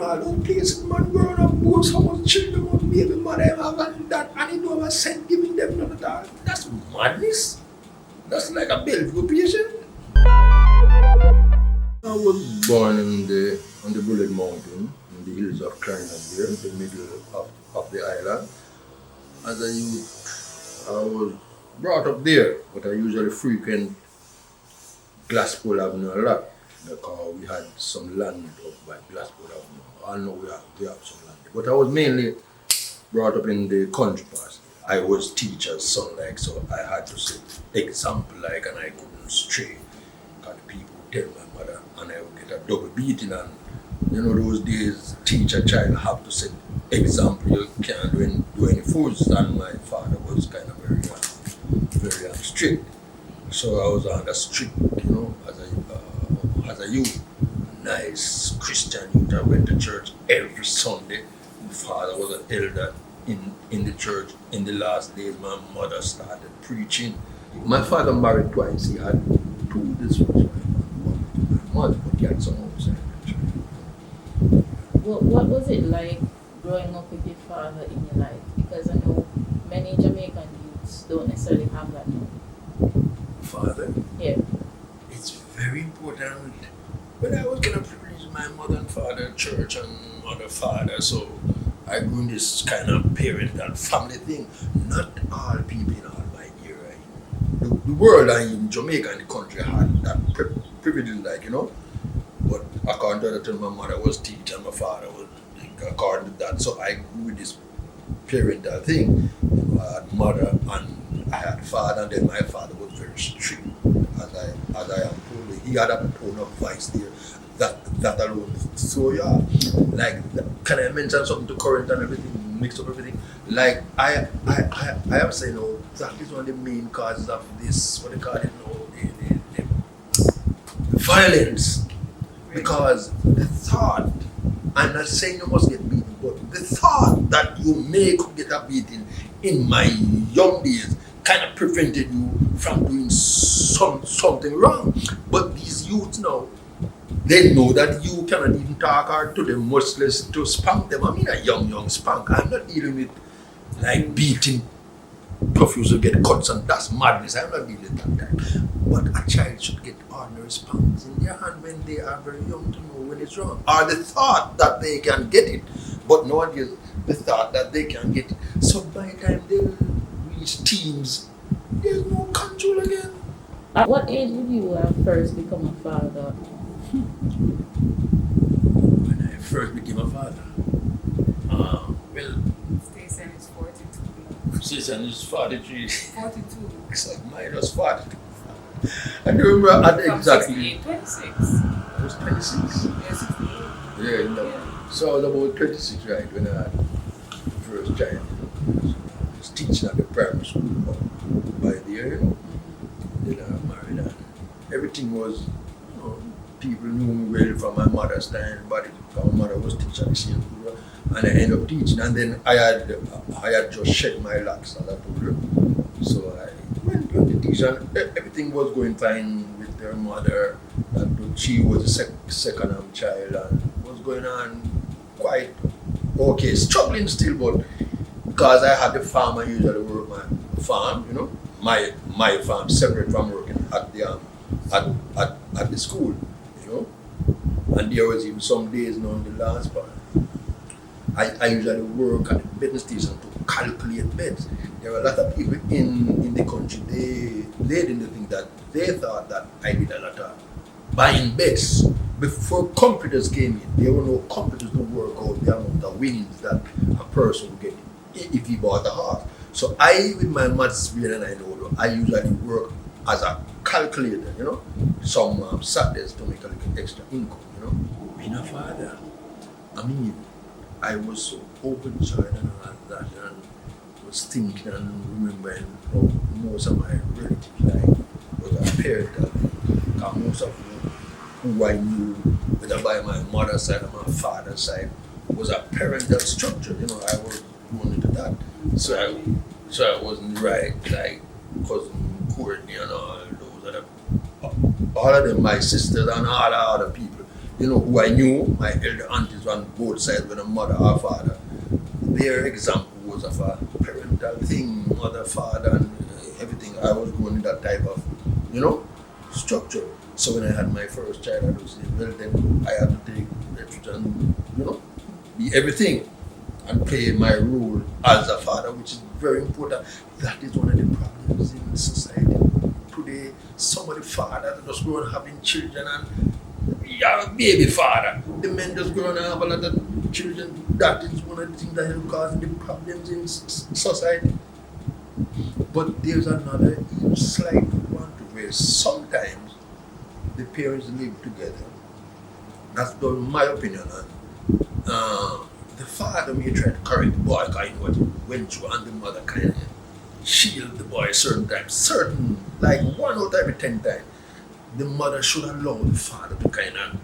and all those places, man, growing up, both how much children want to be able to mother have and that, and he don't have a cent giving them none of that. That's madness. That's like a Bellevue patient. I was born on the Bullet Mountain, in the hills of Clarendon there, the middle of the island. As a youth, I was brought up there, but I usually frequent Glasspool Avenue a lot because we had some land up by Glasspool Avenue. I know we have some land, but I was mainly brought up in the country part. I was teacher's son, like, so I had to set example, like, and I couldn't stray. Because people would tell my mother, and I would get a double beating, and you know those days, teacher child have to set example. You can't do any fools, and my father was kind of very strict. So I was under strict, you know, as a youth, nice Christian youth. I went to church every Sunday. My father was an elder in the church. In the last days, my mother started preaching. My father married twice. He had two this was my mother, but he had some outside the church. What was it like growing up with your father in your life? Because I know many Jamaican youths don't necessarily have that now. Father? Yeah. It's very important. But I was gonna privilege my mother and father, church and mother, father, so I grew in this kind of parent and family thing. Not all people in all my era. The world and in Jamaica and the country had that privilege, like, you know. But according to that, my mother was teacher and my father was according to that. So I grew with this parental thing. You know, I had mother and I had father, and then my father was very strict, as I am told. He had a tone of voice there, that alone. So yeah, like, can I mention something to current and everything, mix up everything? Like I am saying, oh, that is one of the main causes of this, what they call it now, the violence. Because the thought, I'm not saying you must get beaten, but the thought that you may could get a beating in my young days kind of prevented you from doing something wrong. But these youths now, they know that you cannot even talk or to them, much less to spank them. I mean a young spank. I'm not dealing with like beating profuse to get cuts, and that's madness. I'm not dealing with that. But a child should get ordinary spanks in their hand when they are very young to know when it's wrong. Or the thought that they can get it. But nowadays, the thought that they can get it. So by the time they reach teens, there's no control again. At what age did you first become a father? When I first became a father, well, Stacey is 42. Stacey is 43. 42. So mine was 42. I don't remember at exactly. 26. I was 26. Yeah, 68. Yeah, no. So I was about 26, right, when I had the first child. So I was teaching at the primary school by the year, you know. Then I married, and everything was, you know, people knew me well from my mother's time, but my mother was teaching at the same school, and I ended up teaching. And then I had just shed my locks, as I told you. So I went to the teacher, and everything was going fine with their mother. And she was the second child, and was going on quite okay, struggling still, but because I had the farm, I usually work my farm, you know, my farm separate from working at the school, you know. And there was even some days now in the last part, I usually work at the betting station to calculate bets. There were a lot of people in the country, they didn't think that, they thought that I did a lot of buying bets. Before computers came in, there were no computers to work out the amount of winnings that a person would get if he bought a horse. So I, with my maths brain, and I know, I usually work as a calculator, you know, some Saturdays to make a little extra income, you know. Being a father, I mean, I was so open-minded and all that, and was thinking and remembering how most of my relatives was a parent, because most of who I knew, whether by my mother's side or my father's side, was a parental structure. You know, I was born into that. So I wasn't right, like cousin Courtney and all those other, all of them, my sisters and all the other people, who I knew, my elder aunties on both sides, whether mother or father, their example was of a parental thing, mother, father, and everything. I was going in that type of, structure. So when I had my first child, I was saying, well, then I had to take refuge and, be everything and play my role as a father, which is very important. That is one of the problems in society today. Some of the fathers are just growing having children and you're a baby father. The men just growing up have a lot of children. That is one of the things that is causing the problems in society. But there's another slight one to where sometimes the parents live together. That's my opinion. And the father may try to correct the boy because he know what he went through, and the mother kind of shield the boy certain times, like 1 out of every 10 times. The mother should allow the father to kind of,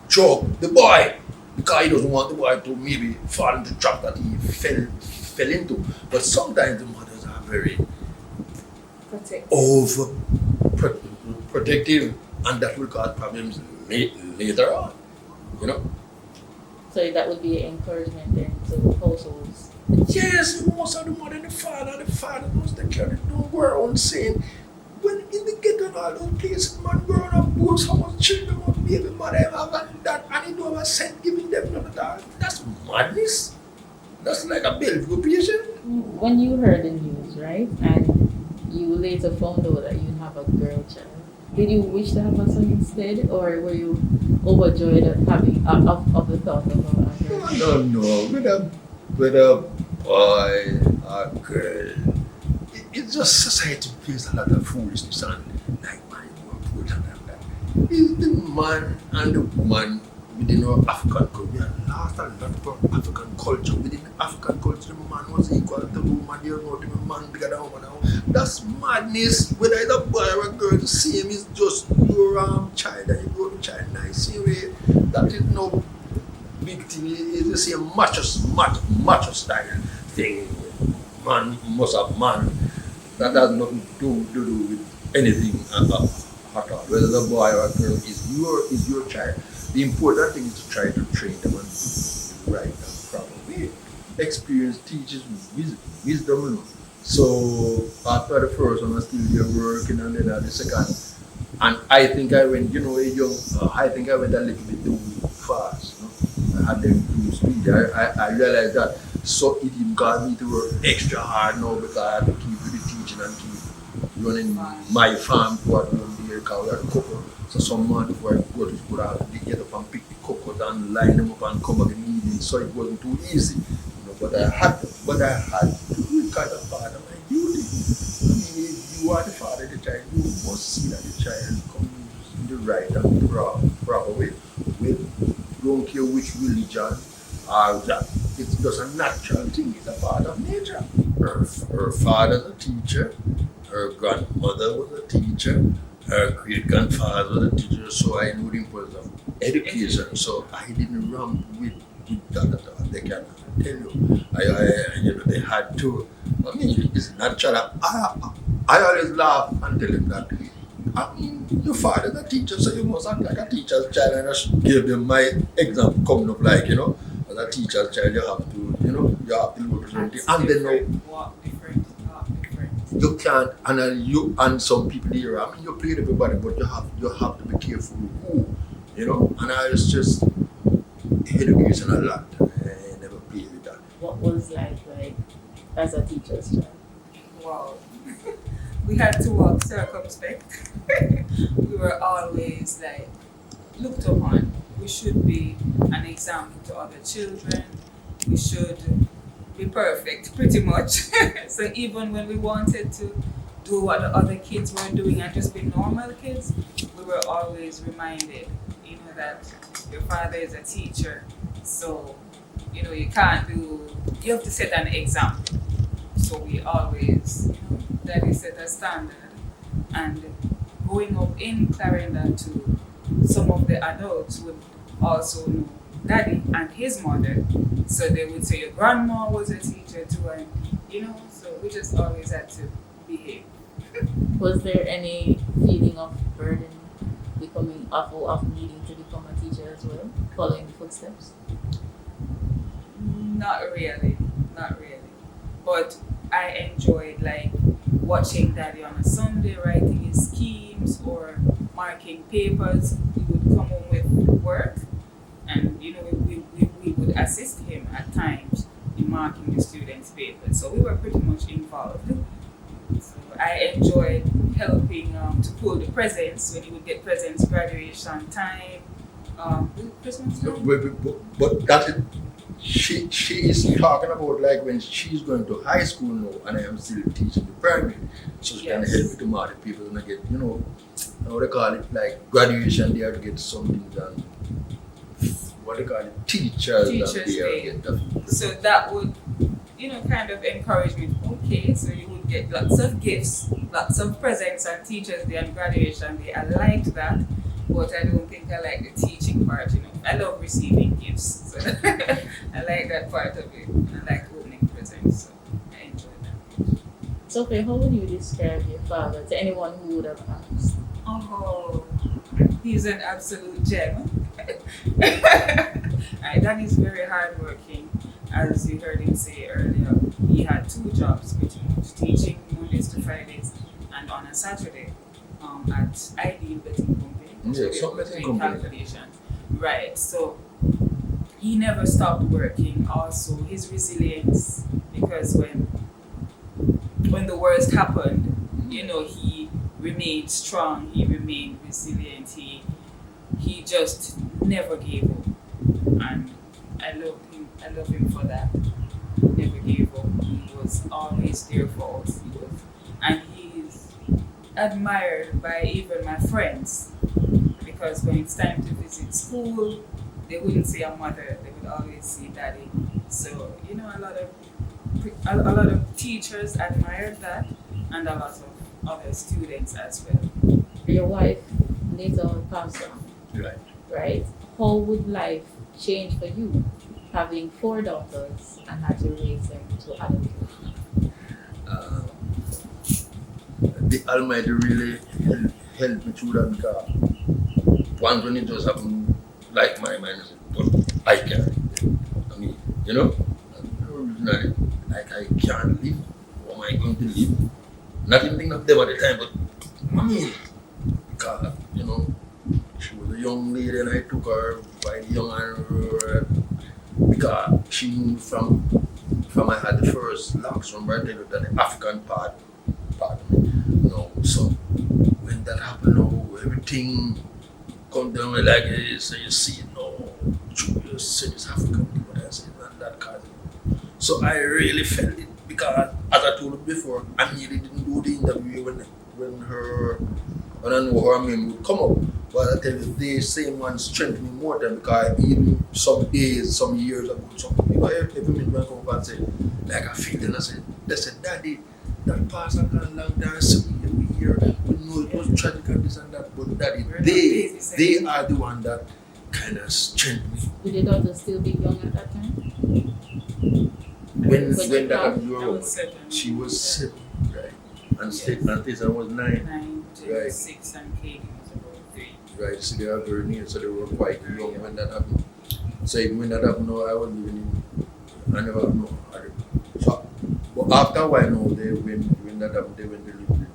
choke the boy because he doesn't want the boy to maybe fall into the trap that he fell into. But sometimes the mothers are very protective, and that will cause problems later on. So that would be encouragement then to households. Yes, most of the mother and the father knows the care. Don't go around saying, when in the ghetto and all those places, man growing up, both how much children, what baby mother have and that, and he don't have a cent giving them none of that. That's madness. That's like a Bellevue patient. When you heard the news, right, and you later found out that you have a girl child, did you wish to have a son instead, or were you overjoyed at having of the thought of a girl? I don't know. With a boy or girl, it's just society plays a lot of foolishness and like man, you want to and that. It's the man and the woman within our African culture. We have lost a lot of our African culture. Within African culture, the man was equal to the woman. There's not even a man bigger than a woman now. That's madness. Whether it's a boy or a girl, the same is just your child and you grow the child nice. Anyway, that is no big thing. It's the same macho style thing. Man must have man. That has nothing to do with anything at all. Whether the boy or a girl is your child. The important thing is to try to train them and do the right and proper way. Experience teaches wisdom. So after the first one, I was still there working, and then at the second, and I think I went, I think I went a little bit too fast. I had them too speedy. I realized that. So it didn't cause me to work extra hard now because I had to keep with the teaching and keep running my farm toward there because we had a couple. So some month before I go to school, I had to get up and pick the coconuts and line them up and come back in the evening. So it wasn't too easy. But I had to do it kind of part of my duty. I mean, if you are the father of the child, you must see that the child comes in the right and proper way. We don't care which religion or that. It's just a natural thing. It's a part of nature. Her father's a teacher. Her grandmother was a teacher. Her great-grandfather was a teacher. So I knew the importance of education. So I didn't run with that. They can tell you. They had to. I mean, it's natural. I always laugh and tell them that. I mean, your father's a teacher, so you must act like a teacher's child. And I should give them my example coming up like, as a teacher's child, you have to look different. And then Walk different. you can't, and some people here, I mean, you play with everybody, but you have to be careful who, and I was just education a lot. I never played with that. What was like as a teacher's child? Wow. We had to walk circumspect. We were always looked upon. We should be an example to other children. We should be perfect, pretty much. So even when we wanted to do what the other kids were doing and just be normal kids, we were always reminded, that your father is a teacher. So, you have to set an example. So we always, Daddy set a standard. And going up in Clarendon to some of the adults would also know Daddy and his mother. So they would say your grandma was a teacher too, and so we just always had to behave. Was there any feeling of burden becoming of needing to become a teacher as well, following the footsteps? Not really, not really. But I enjoyed like watching Daddy on a Sunday writing his schemes or marking papers. He would come home with work, and we would assist him at times in marking the students' papers. So we were pretty much involved. So I enjoyed helping to pull the presents when he would get presents graduation time, Christmas time. But that is, she is talking about like when she's going to high school now, and I am still teaching the primary, so she can Yes. help me to mark the people and I get, how they call it, like graduation, they have to get something done. What they call it, teachers Teachers' and they Day. get that. So that would, kind of encourage me. Okay, so you would get lots of gifts, lots of presents on Teachers' Day and graduation day. I liked that, but I don't think I like the teaching part. I love receiving gifts, so I like that part of it. I like opening presents, so I enjoy that. Sophie, how would you describe your father to anyone who would have asked? Oh, he's an absolute gem. Daddy's very hardworking. As you heard him say earlier, he had 2 jobs, pretty much teaching Mondays to Fridays and on a Saturday at Ideal Betting Company. Yeah, we some were betting doing company. calculations. Right, so he never stopped working. Also, his resilience, because when the worst happened, he remained strong, he remained resilient, he just never gave up. And I love him for that. He never gave up. He was always there for us. And he's admired by even my friends, because when it's time to visit school, they wouldn't see a mother, they would always see Daddy. So, a lot of teachers admired that, and a lot of other students as well. Your wife later on passed on, Right. right? How would life change for you, having 4 daughters and had to raise them to adulthood? The Almighty really helped me through that, because once when it just happened, like my mind said, but I can't. I mean, like I can't live. How am I going to live? Not even thinking of them at the time, but I mean, because, she was a young lady and I took her quite young, and because she moved from I had the first locks from right there to the African part of me. So when that happened, everything come down like this, so you see, Julius said it's African, but I said not that kind. So I really felt it, because as I told you before, I nearly didn't do the interview when I know her name would come up. But I tell you, the same one strengthened me more than, because even some days, some years ago, every minute when I come back and say, like I feel it, and I said, they said, Daddy, that pastor gone long time, so we hear, we know it was tragic and this and that, but Daddy, they are the one that kind of strengthened me. Would your daughter still be young at that time? When But that you happened, you I were was 7. she was 7, right? And Yes. Tessa was 9. 9 to Right. 6, and Katie was about 3. Right, so they are very near, so they were quite young when that happened. So even when that happened, I was living I never know. So, but after a while, when that happened, they went to live with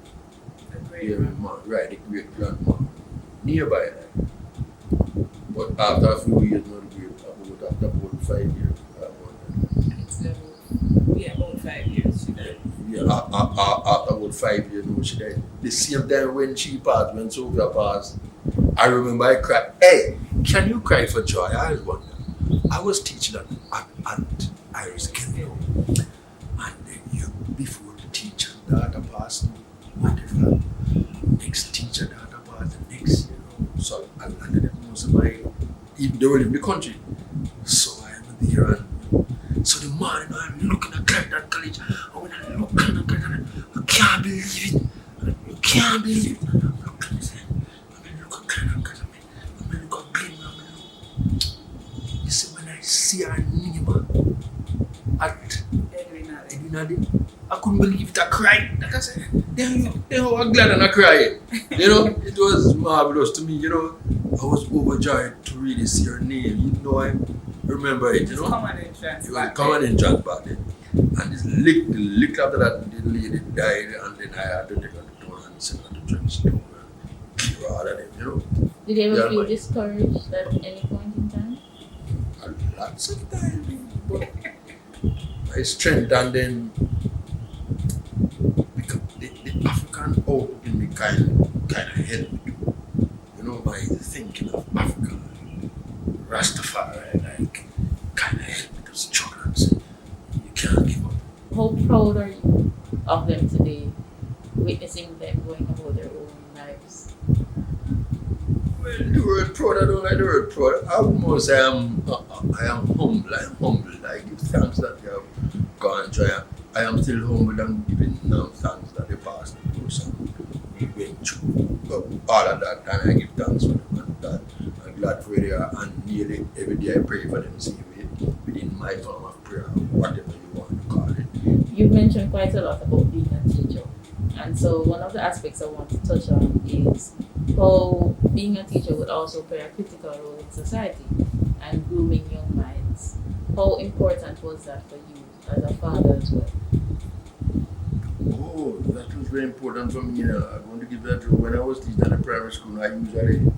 The great their grandma. mom, right, the great grandma, nearby. Like. But after a few years, after about 5 years, It's about 5 years she died. after about 5 years, she died. The same time when she passed, when Sophia passed, I remember I cried. Hey, can you cry for joy? I was wondering. I was teaching at Iris Gleaner, and then before the teacher daughter passed, whatever, next teacher daughter passed, the next year. So I landed most of they were in the country. So I am there, and so the morning I'm looking at that college, and when I look at that, I can't believe it. You can't believe it. I'm looking at it. I look at that, I look at Gleaner, you see, when I see her name at Edwina. I couldn't believe it. I cried. Like I said, damn, I'm glad and I cried. It was marvelous to me. I was overjoyed to really see her name. I remember it. It's common entrance. It was common entrance back then. And the lick after that, the lady died, and then I had to take her to town and send her to Trenchstone and clear all of them. Did you ever feel discouraged at any point in time? Lots of times, but my strength, and then because the African out in me kind of helped. My thinking of Africa, Rastafari, kind of helped me to struggle and say, you can't give up. How proud are you of them today, witnessing them going about their own lives? Well, the word proud, I don't like the word proud. I would say I am humble. I am humble. I give thanks that you have gone through. I am still humble and giving thanks that they passed the person we went through. All of that, and I give thanks for them. And that I'm glad for they are, and nearly every day I pray for them, see within my form of prayer, whatever you want to call it. You've mentioned quite a lot about being a teacher. And so one of the aspects I want to touch on is how being a teacher would also play a critical role in society and grooming young minds. How important was that for you as a father as well? Oh, that was very important for me. I'm going to give that to when I was teaching at the primary school. I usually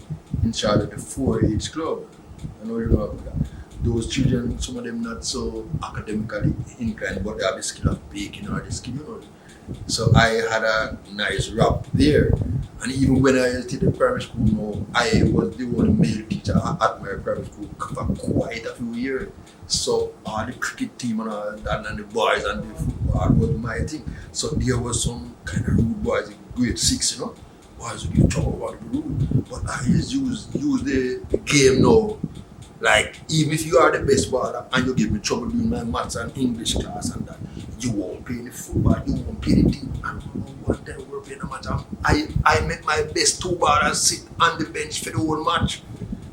in charge of the 4-H club. I know you know about that. Those children, some of them not so academically inclined, but they have the skill of baking or the skill, So I had a nice rap there. And even when I was in the primary school now, I was the only male teacher at my primary school for quite a few years. So the cricket team and all that, and the boys and the football was my thing. So there was some kind of rude boys in grade 6, boys would talk about the rude. But I just use the game now. Like, even if you are the best baller and you give me trouble doing my maths and English class and that, you won't play the football, you won't play the team. And one time we were playing a match, I made my best 2 ballers sit on the bench for the whole match.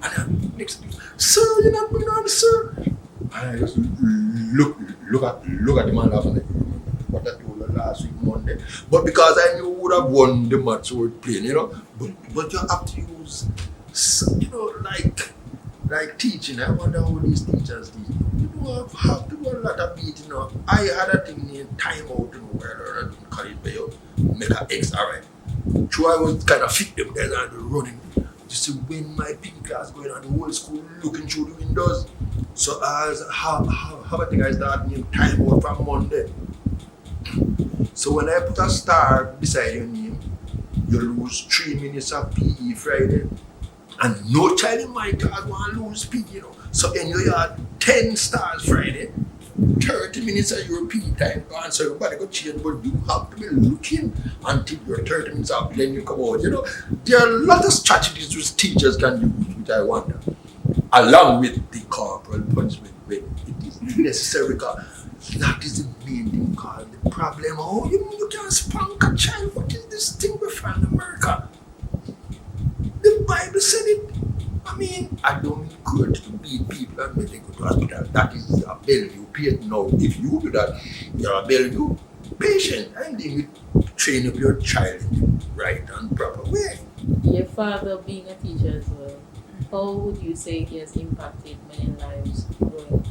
And then next thing, sir, you're not bringing on, sir. And I just look at the man laughing like, what I told her last week Monday. But because I knew we would have won the match we were playing, But you have to use, like teaching. I wonder how these teachers teach. You have to do a lot of beating. I had a thing named time out, where I learned in college where you make an XRI. So I was kind of fit them guys and running. Just to when my PE class going on, the whole school looking through the windows. So as how I think I started named time out from Monday. So when I put a star beside your name, you lose 3 minutes of PE Friday. And no child in my class want to lose PE, So then you had 10 stars Friday, 30 minutes of your PE time gone, so everybody go change, but you have to be looking until your 30 minutes up, then you come out. There are a lot of strategies which teachers can use, which I wonder, along with the corporal punishment when it is necessary, because that is the main thing called the problem. Oh, you can't spank a child. What is this thing we find in America? The Bible said it. I don't mean good to beat people and make them go to hospital. That is a Bellevue patient. Now, if you do that, you're a Bellevue patient. And then you train up your child in the right and proper way. Your father being a teacher as well, how would you say he has impacted many lives growing up?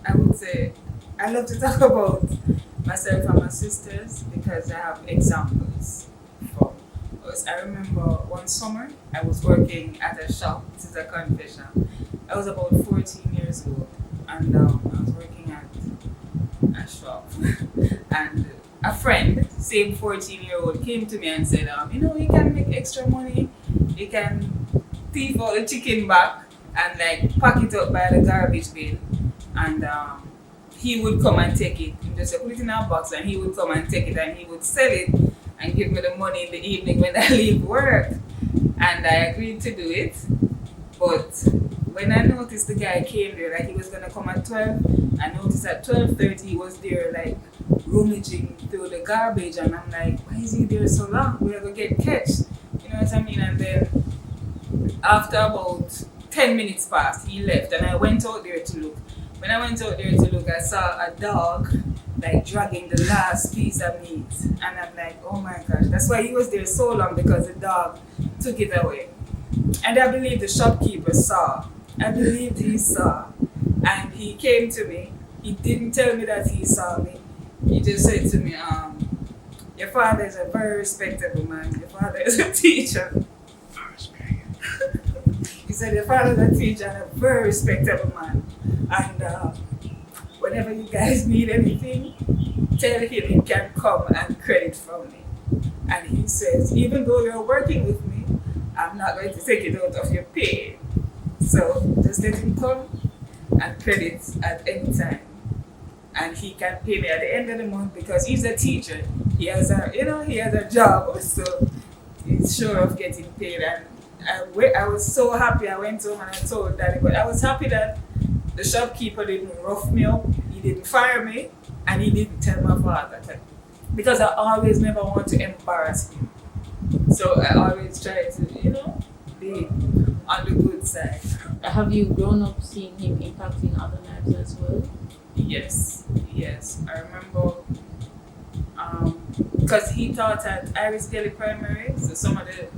I would say I love to talk about myself and my sisters because I have examples from us. I remember one summer I was working at a shop. This is a confession. I was about 14 years old and I was working at a shop and a friend, same 14-year-old, came to me and said, you can make extra money, you can thief all the chicken back and pack it up by the garbage bin and he would come and take it. He just put it in a box and he would come and take it and he would sell it and give me the money in the evening when I leave work. And I agreed to do it. But when I noticed the guy came there, he was gonna come at 12, I noticed at 12:30 he was there rummaging through the garbage and I'm like, why is he there so long? We're gonna get catched. You know what I mean? And then after about 10 minutes passed, he left, and I went out there to look. When I went out there to look, I saw a dog like dragging the last piece of meat, and I'm like, oh my gosh, that's why he was there so long, because the dog took it away. And I believe the shopkeeper saw. I believed he saw, and he came to me. He didn't tell me that he saw me. He just said to me, your father is a very respectable man. Your father is a teacher. He said, your father is a teacher and a very respectable man. And whenever you guys need anything, tell him he can come and credit from me. And he says, even though you're working with me, I'm not going to take it out of your pay. So just let him come and credit at any time. And he can pay me at the end of the month, because he's a teacher. He has a job, so he's sure of getting paid. And I was so happy. I went home and I told Daddy, but I was happy that the shopkeeper didn't rough me up, he didn't fire me, and he didn't tell my father. Because I always never want to embarrass him. So I always try to, be on the good side. Have you grown up seeing him impacting other lives as well? Yes. I remember, because he taught at Iris Kelly Primary, so some of the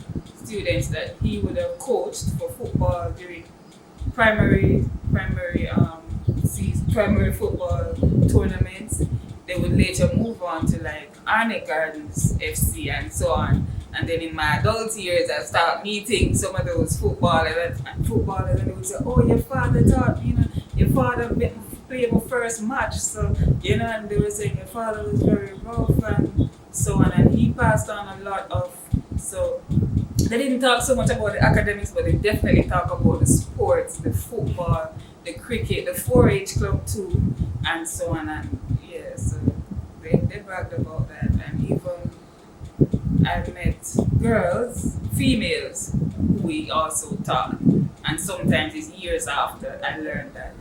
students that he would have coached for football during primary football tournaments, they would later move on to like Arnett Gardens FC and so on. And then in my adult years, I start meeting some of those footballers, and they would say, oh, your father taught me, your father played my first match, so, and they were saying your father was very rough and so on, and he passed on a lot of, so they didn't talk so much about the academics, but they definitely talk about the sports, the football, the cricket, the 4-H club too, and so on, and yeah, so they bragged about that. And even I've met females who we also taught, and sometimes it's years after I learned that,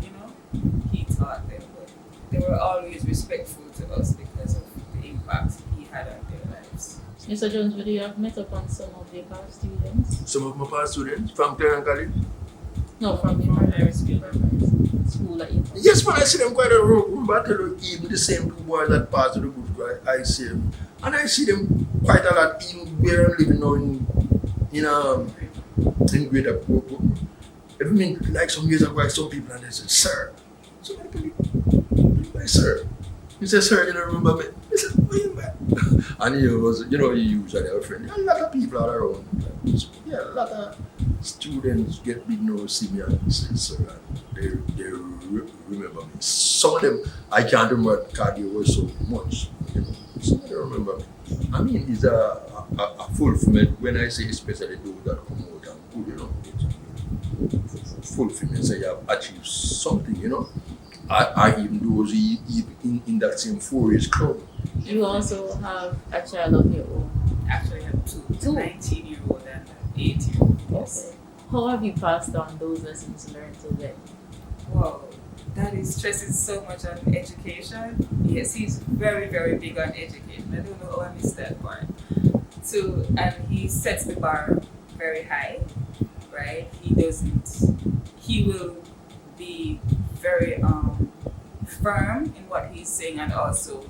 he taught them, but they were always respectful to us because of the impact he had on their lives. Mr. Jones, would you have met upon some of your past students? Some of my past students from Clarence College? No, from your primary school that you passed. Yes, man, I see them quite a room, but I tell you, even the same two boys that passed to the good, I see them. And I see them quite a lot, even where I'm living now in Greater Portland. If I mean, like some years ago, I saw people and they said, sir. So I tell you, sir. He said, sir, you don't remember me? He said, what you man? And he was, you usually have a friend. A lot of people are around. Yeah, a lot of students get big now, see me and say, sir, and they remember me. Some of them, I can't remember cardio was so much. Some of them remember me. I mean, it's a fulfillment when I say especially those that come out and good, it's fulfillment, say you have achieved something, I even those in that same 4-H club. You also have a child of your own. Actually, I have two. 19-year-old and an 8-year-old. Yes. Okay. How have you passed on those lessons learned to them? Wow, Daddy stresses so much on education. Yes, he's very, very big on education. I don't know how I missed that part. And he sets the bar very high, right? He will be very firm in what he's saying, and also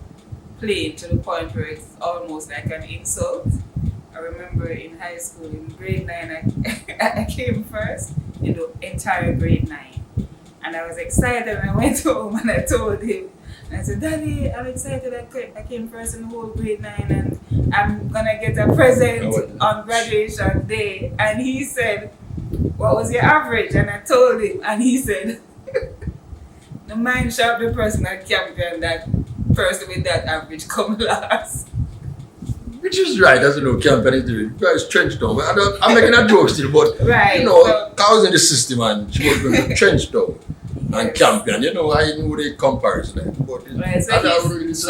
plain to the point where it's almost like an insult. I remember in high school, in grade 9, I came first in the entire grade 9. And I was excited, and I went home and I told him, and I said, Daddy, I'm excited I came first in the whole grade 9 and I'm gonna get a present on graduation day. And he said, what was your average? And I told him, and he said, the mind sharp the person that champion that person with that average come last. Which is right, as campaign is doing. You guys trench down. I'm making a joke still, but right, I was in the system and she was going to trench down and champion. I knew the comparison. But right, serious.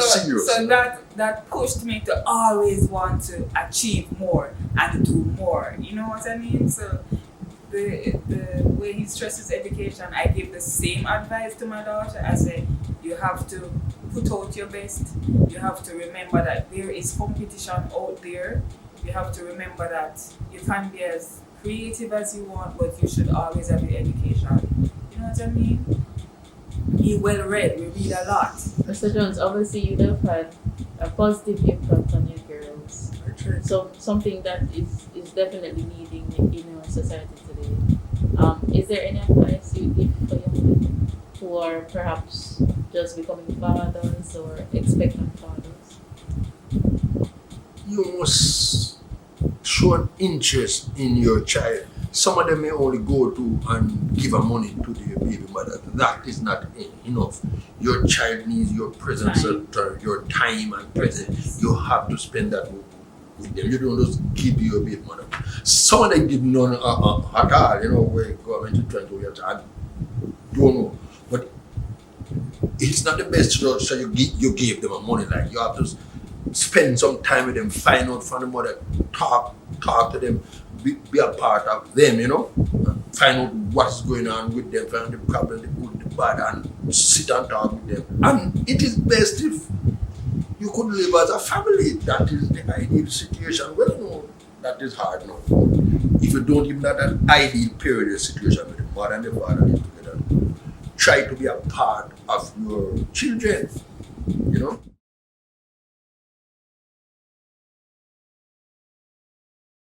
So that pushed me to always want to achieve more and do more. You know what I mean? So the way he stresses education, I give the same advice to my daughter. I say, you have to put out your best. You have to remember that there is competition out there. You have to remember that you can be as creative as you want, but you should always have the education. You know what I mean? Be well read. We read a lot. Mr. Jones, obviously you have had a positive impact on your girls. So something that is definitely needing in our society today. Is there any advice you give for young women who are perhaps just becoming fathers or expectant fathers? You must show an interest in your child. Some of them may only go to and give a money to their baby mother. That is not enough. Your child needs your presence, your time and presence. You have to spend that with them. You don't just give your baby mother. Some of them give none at all. You know, where government is trying to get. I don't know, but it's not the best. So you give them a money. Like you have to spend some time with them, find out from the mother, talk to them, be a part of them, you know, find out what's going on with them, find the problem, the good, the bad, and sit and talk with them. And it is best if you could live as a family. That is the ideal situation. Well, no, that is hard now. If you don't even have that ideal period of situation with the mother and the father live together, try to be a part of your children, you know.